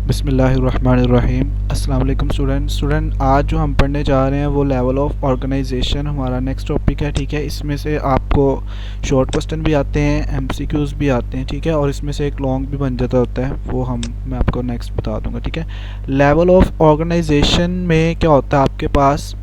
बिस्मिल्लाहिर्रहमानिर्रहीम। अस्सलाम वालेकुम स्टूडेंट। आज जो हम पढ़ने जा रहे हैं वो लेवल ऑफ ऑर्गेनाइजेशन हमारा नेक्स्ट टॉपिक है। ठीक है, इसमें से आपको शॉर्ट क्वेश्चन भी आते हैं, एमसीक्यूज भी आते हैं। ठीक है, और इसमें से एक लॉन्ग भी बन जाता होता है, वो मैं आपको नेक्स्ट बता दूंगा। ठीक है, लेवल ऑफ ऑर्गेनाइजेशन में क्या होता है आपके पास,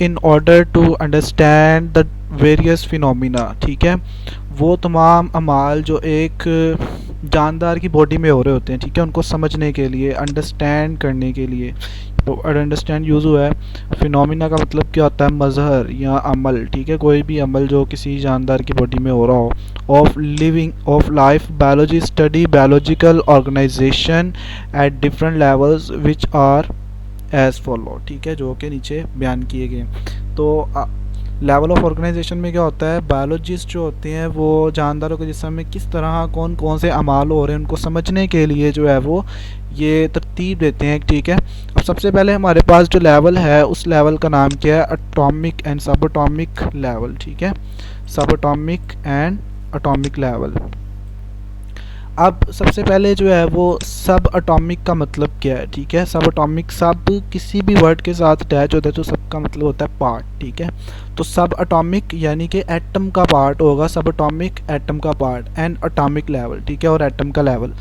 in order to understand the various phenomena. ठीक है, वो तमाम अमाल जो एक जानदार की बॉडी में हो रहे होते हैं, ठीक है, उनको समझने के लिए, अंडरस्टैंड करने के लिए तो अंडरस्टैंड यूज़ हुआ है। फिनोमिना का मतलब क्या होता है, मज़हर या अमल। ठीक है, कोई भी अमल जो किसी जानदार की बॉडी में हो रहा हो। Of living, of life, biology study biological organisation at different levels which are as follow. ठीक है, जो कि नीचे बयान किए गए। तो लेवल ऑफ ऑर्गेनाइजेशन में क्या होता है, बायोलॉजिस्ट जो होते हैं वो जानदारों के जिस्म में किस तरह कौन कौन से अमाल हो रहे हैं उनको समझने के लिए जो है वो ये तरतीब देते हैं। ठीक है, अब सबसे पहले हमारे पास जो लेवल है उस लेवल का नाम क्या है, एटॉमिक एंड सब एटॉमिक लेवल। ठीक है, सब एटॉमिक एंड एटॉमिक लेवल। अब सबसे पहले जो है वो सब एटॉमिक का मतलब क्या है। ठीक है, सब एटॉमिक, सब किसी भी वर्ड के साथ अटैच होता है तो सब का मतलब होता है पार्ट। ठीक है, तो सब एटॉमिक यानी कि एटम का पार्ट होगा, सब एटॉमिक एटम का पार्ट, एंड एटॉमिक लेवल। ठीक है, और एटम का लेवल।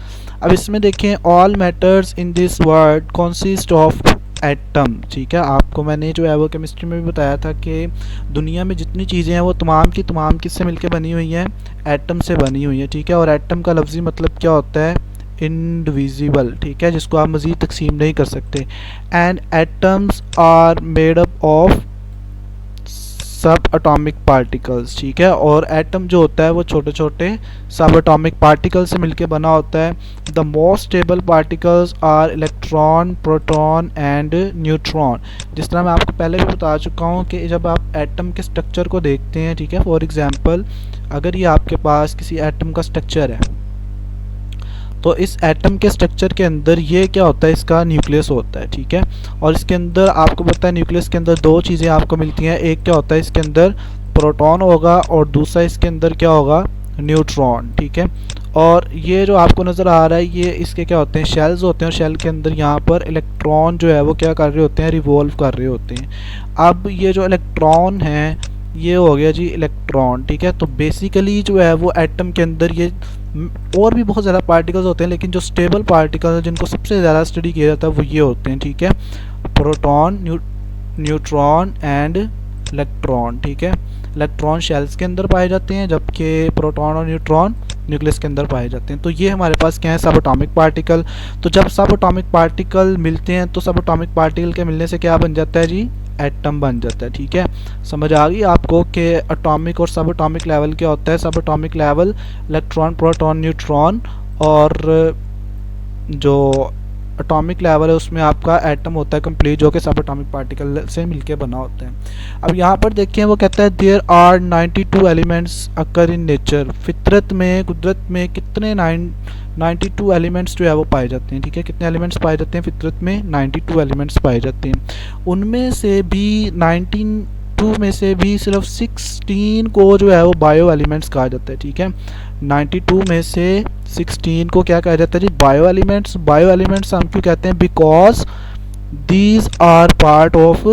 अब इसमें देखें, all matters in this world consist of atom. ठीक है, आपको मैंने जो है वो केमिस्ट्री में भी बताया था कि दुनिया में जितनी चीज़ें हैं वो तमाम की तमाम किससे मिलकर बनी हुई हैं, एटम से बनी हुई है। ठीक है, और एटम का लफ्ज़ी मतलब क्या होता है, इनडिविजिबल। ठीक है, जिसको आप मज़ीद तकसीम नहीं कर सकते। And atoms are made up of sub atomic particles. ठीक है, और एटम जो होता है वो छोटे छोटे सब एटॉमिक पार्टिकल से मिलकर बना होता है। The most stable particles are electron, proton and neutron. जिस तरह मैं आपको पहले भी बता चुका हूँ कि जब आप एटम के स्ट्रक्चर को देखते हैं, ठीक है, फॉर एग्जांपल अगर ये आपके पास किसी एटम का स्ट्रक्चर है तो इस एटम के स्ट्रक्चर के अंदर ये क्या होता है, इसका न्यूक्लियस होता है। ठीक है, और इसके अंदर आपको पता है न्यूक्लियस के अंदर दो चीज़ें आपको मिलती हैं, एक क्या होता है इसके अंदर प्रोटॉन होगा और दूसरा इसके अंदर क्या होगा, न्यूट्रॉन। ठीक है, और ये जो आपको नज़र आ रहा है ये इसके क्या होते हैं, शेल्स होते हैं, और शेल के अंदर यहाँ पर इलेक्ट्रॉन जो है वो क्या कर रहे होते हैं, रिवॉल्व कर रहे होते हैं। अब ये जो इलेक्ट्रॉन है ये हो गया जी इलेक्ट्रॉन। ठीक है, तो बेसिकली जो है वो एटम के अंदर ये और भी बहुत ज़्यादा पार्टिकल्स होते हैं, लेकिन जो स्टेबल पार्टिकल्स जिनको सबसे ज़्यादा स्टडी किया जाता है वो ये होते हैं। ठीक है, प्रोटॉन, न्यूट्रॉन एंड इलेक्ट्रॉन। ठीक है, इलेक्ट्रॉन शेल्स के अंदर पाए जाते हैं जबकि प्रोटॉन और न्यूट्रॉन न्यूक्लियस के अंदर पाए जाते हैं। तो ये हमारे पास क्या है, सब एटॉमिक पार्टिकल। तो जब सब एटॉमिक पार्टिकल मिलते हैं तो सब एटॉमिक पार्टिकल के मिलने से क्या बन जाता है जी, एटम बन जाता है। ठीक है, समझ आ गई आपको कि एटॉमिक और सब एटॉमिक लेवल क्या होता है। सब atomic level electron, proton, neutron, और जो एटॉमिक लेवल है उसमें आपका एटम होता है कंप्लीट, जो कि सब एटॉमिक पार्टिकल से मिलके बना होता है। अब यहाँ पर देखिए वो कहता है there are 92 elements occur in nature. फितरत में, कुदरत में कितने 92 एलिमेंट्स जो है वो पाए जाते हैं। ठीक है, कितने एलिमेंट्स पाए जाते हैं फितरत में, 92 एलिमेंट्स पाए जाते हैं। उनमें से भी 92 में से भी सिर्फ 16 को जो है वो बायो एलिमेंट्स कहा जाता है। ठीक है, 92 में से 16 को क्या कहा जाता है जी, बायो एलिमेंट्स। बायो एलिमेंट्स हम क्यों कहते हैं, because these are part of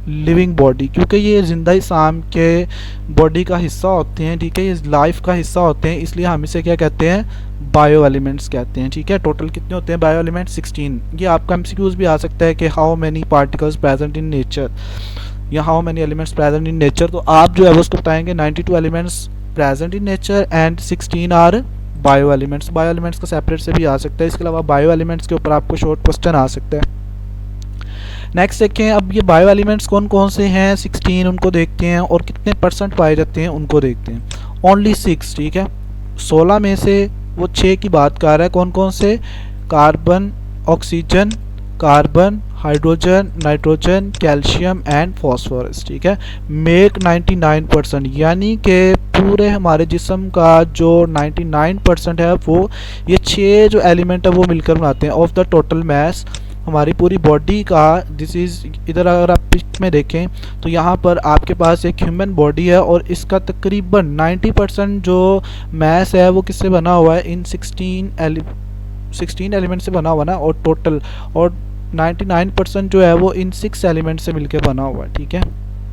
living body, क्योंकि ये जिंदा इंसान के बॉडी का हिस्सा होते हैं। ठीक है, ये लाइफ का हिस्सा होते हैं, इसलिए हम इसे क्या कहते हैं, बायो एलिमेंट्स कहते हैं। ठीक है, टोटल कितने होते हैं बायो एलिमेंट्स, 16। ये आपका एमसीक्यूज भी आ सकता है कि how many particles present in nature या how many elements present in nature. तो आप जो है उसको बताएंगे 92 elements present in nature and 16 are bio elements. Bio elements का सेपरेट से भी आ सकता है, इसके अलावा बायो एलिमेंट्स के ऊपर आपको शॉर्ट क्वेश्चन आ सकता है। नेक्स्ट देखें, अब ये बायो एलिमेंट्स कौन कौन से हैं, 16, उनको देखते हैं, और कितने परसेंट पाए जाते हैं उनको देखते हैं। ओनली 6। ठीक है, 16 में से वो 6 की बात कर रहा है, कौन कौन से, carbon, oxygen, carbon, hydrogen, nitrogen, calcium and phosphorus. ठीक है, मेक 99%, यानी कि पूरे हमारे जिस्म का जो 99% है वो ये 6 जो एलिमेंट है वो मिलकर बनाते हैं ऑफ द टोटल मैस हमारी पूरी बॉडी का। दिस इज़, इधर अगर आप पिक में देखें तो यहाँ पर आपके पास एक ह्यूमन बॉडी है और इसका तकरीबन 90% जो मैस है वो किससे बना हुआ है, इन 16 एलिमेंट से बना हुआ ना, और टोटल, और 99% जो है वो इन 6 एलिमेंट से मिलकर बना हुआ है, ठीक है।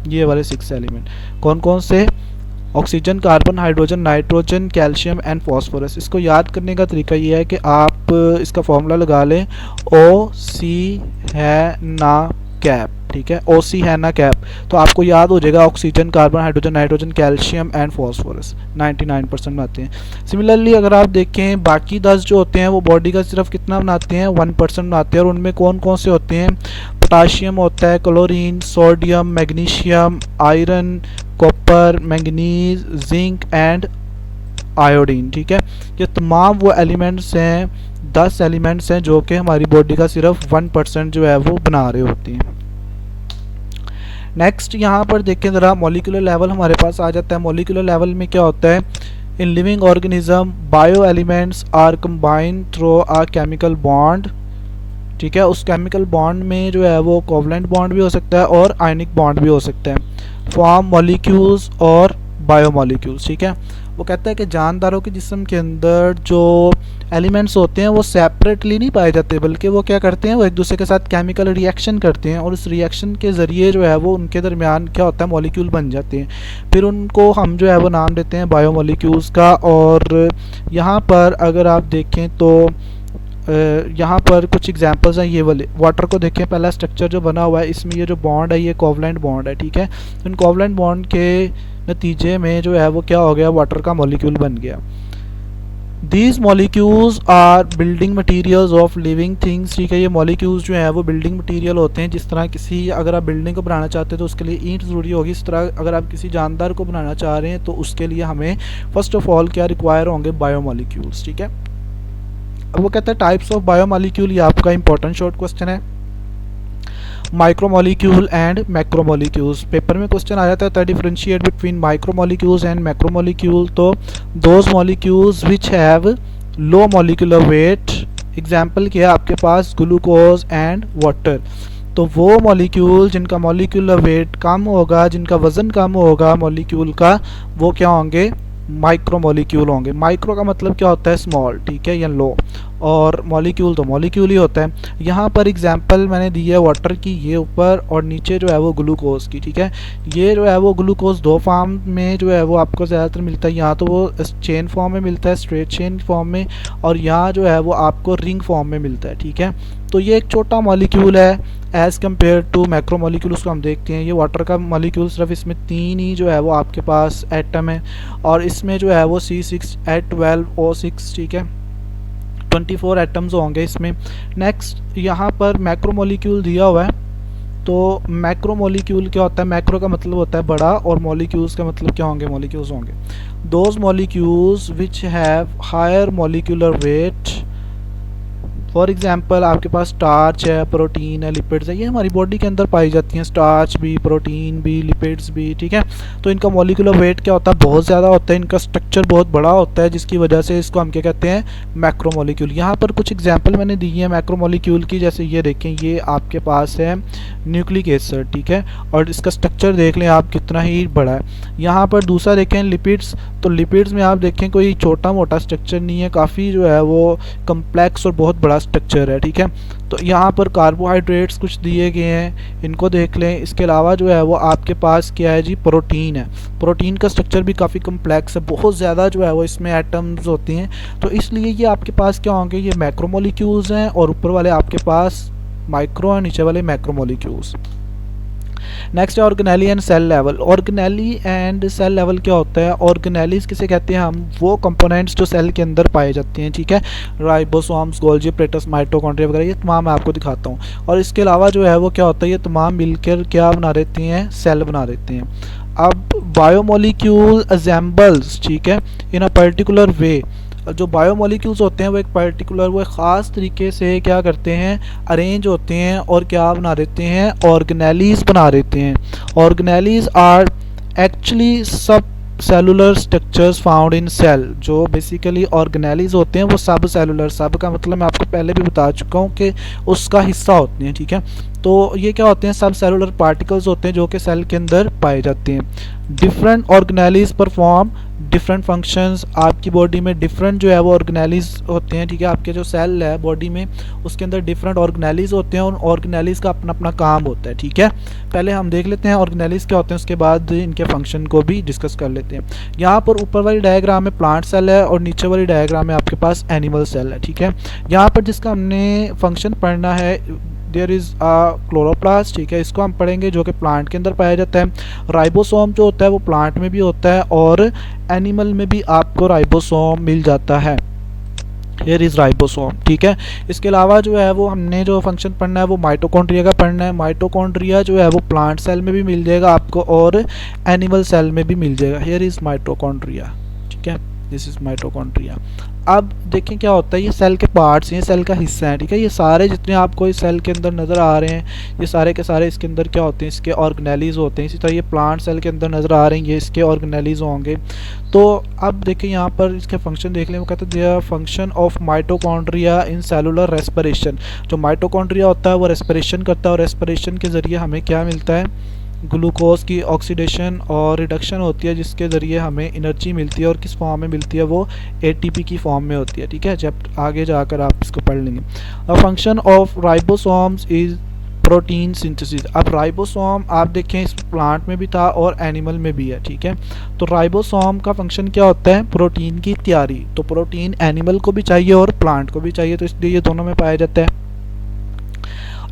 ये वाले 6 एलिमेंट कौन कौन से? Oxygen, carbon, hydrogen, nitrogen, calcium and phosphorus. इसको याद करने का तरीका ये है कि आप इसका फॉर्मूला लगा लें, ओ सी है ना कैप, ठीक है, ओ सी है ना कैप, तो आपको याद हो जाएगा oxygen, carbon, hydrogen, nitrogen, calcium and phosphorus 99% बनाते हैं। सिमिलरली अगर आप देखें बाकी 10 जो होते हैं वो बॉडी का सिर्फ कितना बनाते हैं? 1% बनाते हैं। और उनमें कौन कौन से होते हैं? पोटाशियम होता है, chlorine, sodium, magnesium, iron, copper, manganese, zinc and iodine, ठीक है। ये तमाम वो एलिमेंट्स हैं, 10 एलिमेंट्स हैं जो कि हमारी बॉडी का सिर्फ 1% जो है वो बना रहे होते हैं। नेक्स्ट यहाँ पर देखें ज़रा, मॉलिक्यूलर लेवल हमारे पास आ जाता है। मॉलिक्यूलर लेवल में क्या होता है? In living organism bio elements are combined through a chemical bond, ठीक है। उस केमिकल बॉन्ड में जो है वो कोवलेंट बॉन्ड भी हो सकता है और आयनिक बॉन्ड भी हो सकता है। फॉर्म मॉलिक्यूल्स और बायोमॉलिक्यूल्स, ठीक है। वो कहता है कि जानदारों के जिस्म के अंदर जो एलिमेंट्स होते हैं वो सेपरेटली नहीं पाए जाते, बल्कि वो क्या करते हैं? वो एक दूसरे के साथ केमिकल रिएक्शन करते हैं, और उस रिएक्शन के ज़रिए जो है वो उनके दरमियान क्या होता है? मॉलिक्यूल बन जाते हैं। फिर उनको हम जो है वो नाम देते हैं बायोमॉलिक्यूल्स का। और यहाँ पर अगर आप देखें तो यहाँ पर कुछ एग्जांपल्स हैं। ये वाले वाटर को देखें, पहला स्ट्रक्चर जो बना हुआ है इसमें ये जो बॉन्ड है ये कोवलेंट बॉन्ड है, ठीक है। इन कोवलेंट बॉन्ड के नतीजे में जो है वो क्या हो गया? वाटर का मॉलिक्यूल बन गया। These molecules are building materials of living things, ठीक है। ये मॉलिक्यूल्स जो है वो बिल्डिंग मटीरियल होते हैं। जिस तरह किसी, अगर आप बिल्डिंग को बनाना चाहते हैं तो उसके लिए ईंट ज़रूरी होगी, इस तरह अगर आप किसी जानदार को बनाना चाह रहे हैं तो उसके लिए हमें फर्स्ट ऑफ ऑल क्या रिक्वायर होंगे? बायोमॉलिक्यूल्स, ठीक है। अब वो कहता है टाइप्स ऑफ बायोमॉलिक्यूल, ये आपका इंपॉर्टेंट शॉर्ट क्वेश्चन है। माइक्रोमॉलिक्यूल एंड मैक्रोमॉलिक्यूल्स, पेपर में क्वेश्चन आ जाता है। डिफरेंशिएट बिटवीन माइक्रोमॉलिक्यूल्स एंड मैक्रोमॉलिक्यूल, तो those molecules which have low molecular weight, example क्या है आपके पास? Glucose and water. तो वो मॉलिक्यूल जिनका मॉलिक्यूलर वेट कम होगा, जिनका वज़न कम होगा मॉलिक्यूल का, वो क्या होंगे? माइक्रोमॉलिक्यूल होंगे। माइक्रो का मतलब क्या होता है? स्मॉल, ठीक है, या लो, और मॉलिक्यूल तो मॉलिक्यूल ही होता है। यहाँ पर एग्जांपल मैंने दी है वाटर की, ये ऊपर, और नीचे जो है वो ग्लूकोज की, ठीक है। ये जो है वो ग्लूकोज 2 फॉर्म में जो है वो आपको ज़्यादातर मिलता है। यहाँ तो वो चेन फॉर्म में मिलता है, स्ट्रेट चेन फॉर्म में, और यहाँ जो है वो आपको रिंग फॉर्म में मिलता है, ठीक है। तो ये एक छोटा मॉलिक्यूल है एज़ कम्पेयर टू मैक्रोमॉलिक्यूल। उसको हम देखते हैं, ये वाटर का मॉलिक्यूल सिर्फ इसमें 3 ही जो है वो आपके पास एटम है, और इसमें जो है वो C6H12O6, ठीक है, 24 एटम्स होंगे इसमें। नेक्स्ट यहाँ पर मैक्रोमॉलिक्यूल दिया हुआ है। तो मैक्रोमॉलिक्यूल क्या होता है? मैक्रो का मतलब होता है बड़ा, और मॉलिक्यूल्स का मतलब क्या होंगे? मॉलिक्यूल्स होंगे those molecules which have higher molecular weight. For example आपके पास स्टार्च है, प्रोटीन है, लिपिड्स है, ये हमारी बॉडी के अंदर पाई जाती हैं। स्टार्च भी, प्रोटीन भी, लिपिड्स भी, ठीक है। तो इनका मॉलिक्यूलर वेट क्या होता है? बहुत ज़्यादा होता है। इनका स्ट्रक्चर बहुत बड़ा होता है, जिसकी वजह से इसको हम क्या कहते हैं? मैक्रोमॉलिक्यूल। यहाँ पर कुछ एग्जाम्पल मैंने दी है मैक्रोमॉलिक्यूल की, जैसे ये देखें, ये आपके पास है न्यूक्लिक एसिड, ठीक है, और इसका स्ट्रक्चर देख लें आप कितना ही बड़ा है। यहाँ पर दूसरा देखें लिपिड्स, तो लिपिड्स में आप देखें कोई छोटा मोटा स्ट्रक्चर नहीं है, काफ़ी जो है वो कम्प्लेक्स और बहुत बड़ा स्ट्रक्चर है, ठीक है। तो यहाँ पर कार्बोहाइड्रेट्स कुछ दिए गए हैं, इनको देख लें। इसके अलावा जो है वो आपके पास क्या है जी? प्रोटीन है। प्रोटीन का स्ट्रक्चर भी काफ़ी कम्प्लेक्स है, बहुत ज़्यादा जो है वो इसमें एटम्स होती हैं। तो इसलिए ये आपके पास क्या होंगे? ये मैक्रोमॉलिक्यूल्स हैं, और ऊपर वाले आपके पास माइक्रो और नीचे वाले मैक्रोमॉलिक्यूल्स। नेक्स्ट है organelle and cell level. Organelle and cell level क्या होता है? ऑर्गेनेलीज किसे कहते हैं हम? वो कंपोनेंट्स जो सेल के अंदर पाए जाते हैं, ठीक है। राइबोसोम्स, गोल्गी एपरेटस, माइटोकॉन्ड्रिया वगैरह, ये तमाम मैं आपको दिखाता हूँ। और इसके अलावा जो है वो क्या होता है? ये तमाम मिलकर क्या बना देते हैं? सेल बना देते हैं। अब बायोमॉलिक्यूल असेंबल्स, ठीक है, इन अ पर्टिकुलर वे। जो बायोमॉलिक्यूल्स होते हैं वो एक पर्टिकुलर, वो एक ख़ास तरीके से क्या करते हैं? अरेंज होते हैं, और क्या बना देते हैं? ऑर्गेनेलीज बना देते हैं। Organelles are actually sub cellular structures found in cell. जो बेसिकली ऑर्गेनेलीज होते हैं वो सब सेलुलर, सब का मतलब मैं आपको पहले भी बता चुका हूँ कि उसका हिस्सा होते हैं, ठीक है। तो ये क्या होते हैं? सब सेलुलर पार्टिकल्स होते हैं जो कि सेल के अंदर पाए जाते हैं। Different organelles perform different functions आपकी बॉडी में, डिफरेंट जो है वो ऑर्गेनेलिज होते हैं, ठीक है। आपके जो सेल है बॉडी में उसके अंदर डिफरेंट ऑर्गेनेलिज होते हैं और ऑर्गेनेलिज का अपना अपना काम होता है, ठीक है। पहले हम देख लेते हैं ऑर्गेनेलिज क्या होते हैं, उसके बाद इनके फंक्शन को भी डिस्कस कर लेते हैं। यहाँ पर ऊपर वाली डायग्राम में प्लांट सेल है और नीचे वाली डायग्राम में आपके पास एनिमल सेल है, ठीक है। यहाँ पर जिसका हमने फंक्शन पढ़ना है, देयर इज़ क्लोरोप्लास्ट, ठीक है, इसको हम पढ़ेंगे, जो कि प्लांट के अंदर पाया जाता है। राइबोसोम जो होता है वो प्लांट में भी होता है और एनिमल में भी आपको राइबोसोम मिल जाता है। हियर इज़ राइबोसोम, ठीक है। इसके अलावा जो है वो हमने जो फंक्शन पढ़ना है वो माइटोकॉन्ड्रिया का पढ़ना है। माइटोकॉन्ड्रिया जो है वो प्लांट सेल में भी मिल जाएगा आपको और एनिमल सेल में भी मिल जाएगा। हियर इज़ माइटोकॉन्ड्रिया, ठीक है, दिस इज़ माइटोकॉन्ड्रिया। अब देखें क्या होता है, ये सेल के पार्ट्स हैं, सेल का हिस्सा है, ठीक है। ये सारे जितने आपको इस सेल के अंदर नज़र आ रहे हैं ये सारे के सारे इसके अंदर क्या होते हैं, इसके ऑर्गेनेलिज होते हैं। इसी तरह ये प्लांट सेल के अंदर नज़र आ रहे हैं, ये इसके ऑर्गेनेलिज होंगे। तो अब देखें यहाँ पर इसके फंक्शन देख लें, वो कहते हैं function of mitochondria in cellular respiration. जो माइटोकॉन्ड्रिया होता है वो रेस्पिरेशन करता है और रेस्पिरेशन के ज़रिए हमें क्या मिलता है, ग्लूकोज की ऑक्सीडेशन और रिडक्शन होती है, जिसके ज़रिए हमें एनर्जी मिलती है और किस फॉर्म में मिलती है, वो एटीपी की फॉर्म में होती है, ठीक है। जब आगे जाकर आप इसको पढ़ लेंगे। Function of ribosomes is protein synthesis. अब राइबोसोम आप देखें इस प्लांट में भी था और एनिमल में भी है, ठीक है। तो राइबोसोम का फंक्शन क्या होता है, प्रोटीन की तैयारी। तो प्रोटीन एनिमल को भी चाहिए और प्लांट को भी चाहिए, तो इसलिए ये दोनों में पाया जाता है।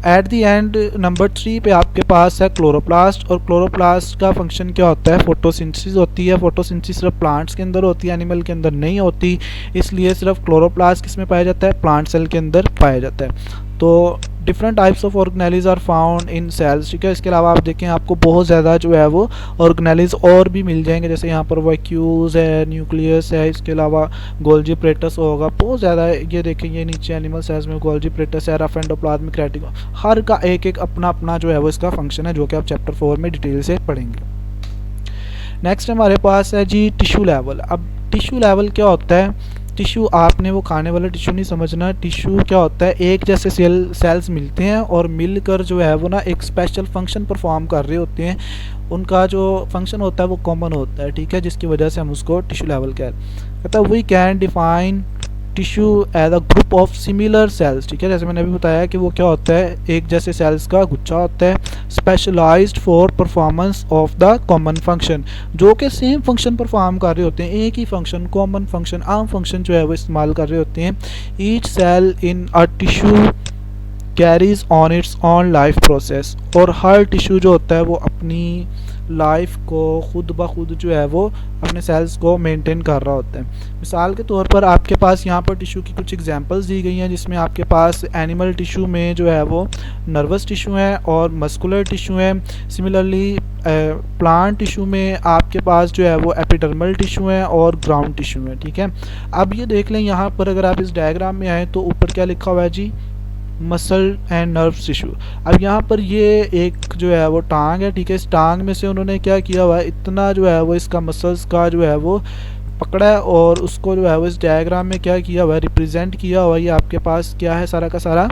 एट दी एंड नंबर 3 पे आपके पास है क्लोरोप्लास्ट, और क्लोरोप्लास्ट का फंक्शन क्या होता है, फोटोसिंथेसिस होती है। फोटोसिंथेसिस सिर्फ प्लांट्स के अंदर होती है, एनिमल के अंदर नहीं होती, इसलिए सिर्फ क्लोरोप्लास्ट किस में पाया जाता है, प्लांट सेल के अंदर पाया जाता है। तो different types of organelles are found in cells, ठीक है। इसके अलावा आप देखें आपको बहुत ज़्यादा जो है वो ऑर्गेनेलिज और भी मिल जाएंगे, जैसे यहाँ पर वैक्यूज है, न्यूक्लियस है, इसके अलावा गोल्जी प्रेटस होगा, बहुत ज़्यादा है। ये देखें ये नीचे एनिमल सेल्स में गोल्जी प्रेटस है, रफ एंडोप्लाज्मिक रेटिकुलम, हर का एक एक अपना अपना जो है वो इसका फंक्शन है, जो कि आप चैप्टर 4 में डिटेल से पढ़ेंगे। नेक्स्ट हमारे पास है जी टिश्यू लेवल। अब टिश्यू लेवल क्या होता है, टिश्यू आपने वो खाने वाला टिश्यू नहीं समझना। टिश्यू क्या होता है, एक जैसे सेल्स मिलते हैं और मिलकर जो है वो ना एक स्पेशल फंक्शन परफॉर्म कर रहे होते हैं। उनका जो फंक्शन होता है वो कॉमन होता है, ठीक है, जिसकी वजह से हम उसको टिश्यू लेवल कहते हैं। We can define tissue as a group of similar cells, ठीक है। जैसे मैंने अभी बताया कि वो क्या होता है, एक जैसे सेल्स का गुच्छा होता है, specialised for performance of the common function, जो कि सेम फंक्शन परफॉर्म कर रहे होते हैं, एक ही फंक्शन, कॉमन फंक्शन, आम फंक्शन जो है वो इस्तेमाल कर रहे होते हैं। Each cell in a tissue carries on its own life process, और हर टिश्यू जो होता है वो अपनी लाइफ को खुद ब खुद जो है वो अपने सेल्स को मेंटेन कर रहा होता है। मिसाल के तौर पर आपके पास यहाँ पर टिश्यू की कुछ एग्जांपल्स दी गई हैं, जिसमें आपके पास एनिमल टिश्यू में जो है वो नर्वस टिश्यू है और मस्कुलर टिश्यू है। सिमिलरली प्लांट टिश्यू में आपके पास जो है वो एपिडर्मल टिश्यू है और ग्राउंड टिश्यू है, ठीक है। अब ये देख लें यहाँ पर, अगर आप इस डायग्राम में आए तो ऊपर क्या लिखा हुआ है जी, मसल एंड नर्व टिश्यू। अब यहाँ पर ये एक जो है वो टांग है, ठीक है। इस टांग में से उन्होंने क्या किया हुआ है, इतना जो है वो इसका मसल्स का जो है वो पकड़ा है और उसको जो है वो इस डायग्राम में क्या किया हुआ है, रिप्रेजेंट किया हुआ है। ये आपके पास क्या है, सारा का सारा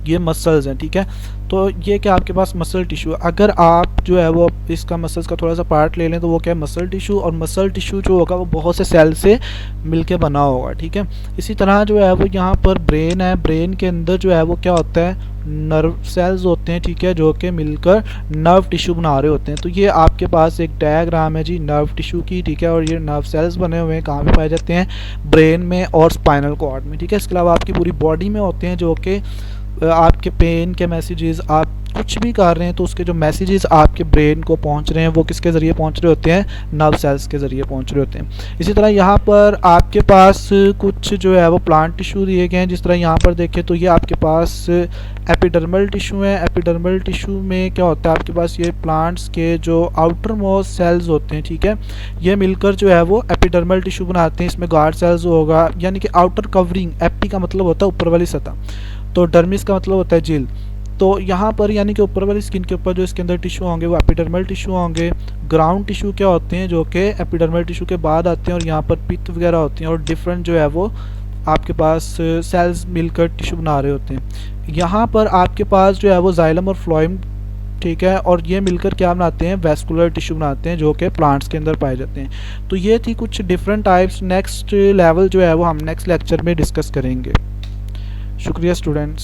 ये मसल्स हैं, ठीक है। तो ये क्या आपके पास मसल टिश्यू, अगर आप जो है वो इसका मसल्स का थोड़ा सा पार्ट ले लें तो वो क्या है, मसल टिश्यू, और मसल टिश्यू जो होगा वो बहुत से सेल से मिलके बना होगा, ठीक है। इसी तरह जो है वो यहाँ पर ब्रेन है, ब्रेन के अंदर जो है वो क्या होता है, नर्व सेल्स होते हैं, ठीक है, जो कि मिलकर नर्व टिश्यू बना रहे होते हैं। तो ये आपके पास एक डायग्राम है जी नर्व टिश्यू की, ठीक है। और ये नर्व सेल्स बने हुए हैं, कहाँ पे पाए जाते हैं, ब्रेन में और स्पाइनल कॉर्ड में, ठीक है। इसके अलावा आपकी पूरी बॉडी में होते हैं, जो कि आपके पेन के मैसेजेस, आप कुछ भी कर रहे हैं तो उसके जो मैसेजेस आपके ब्रेन को पहुंच रहे हैं वो किसके ज़रिए पहुंच रहे होते हैं, नर्व सेल्स के ज़रिए पहुंच रहे होते हैं। इसी तरह यहाँ पर आपके पास कुछ जो है वो प्लांट टिश्यू दिए गए हैं, जिस तरह यहाँ पर देखें तो ये आपके पास एपिडर्मल टिश्यू है। एपिडर्मल टिश्यू में क्या होता है, आपके पास ये प्लांट्स के जो आउटर मोस्ट सेल्स होते हैं, ठीक है, ये मिलकर जो है वो एपिडर्मल टिश्यू बनाते हैं। इसमें गार्ड सेल्स होगा, यानी कि आउटर कवरिंग, एपी का मतलब होता है ऊपर वाली सतह, तो डर्मिस का मतलब होता है जेल। तो यहाँ पर यानी कि ऊपर वाली स्किन के ऊपर जो इसके अंदर टिश्यू होंगे वो एपिडर्मल टिश्यू होंगे। ग्राउंड टिश्यू क्या होते हैं, जो कि एपिडर्मल टिश्यू के बाद आते हैं, और यहाँ पर पित्त वगैरह होती हैं और डिफरेंट जो है वो आपके पास सेल्स मिलकर टिश्यू बना रहे होते हैं। यहाँ पर आपके पास जो है वो जाइलम और फ्लोएम ठीक है, और ये मिलकर क्या बनाते हैं, वैस्कुलर टिश्यू बनाते हैं जो कि प्लांट्स के अंदर पाए जाते हैं। तो ये थी कुछ डिफरेंट टाइप्स। नेक्स्ट लेवल जो है वो हम नेक्स्ट लेक्चर में डिस्कस करेंगे। शुक्रिया स्टूडेंट्स।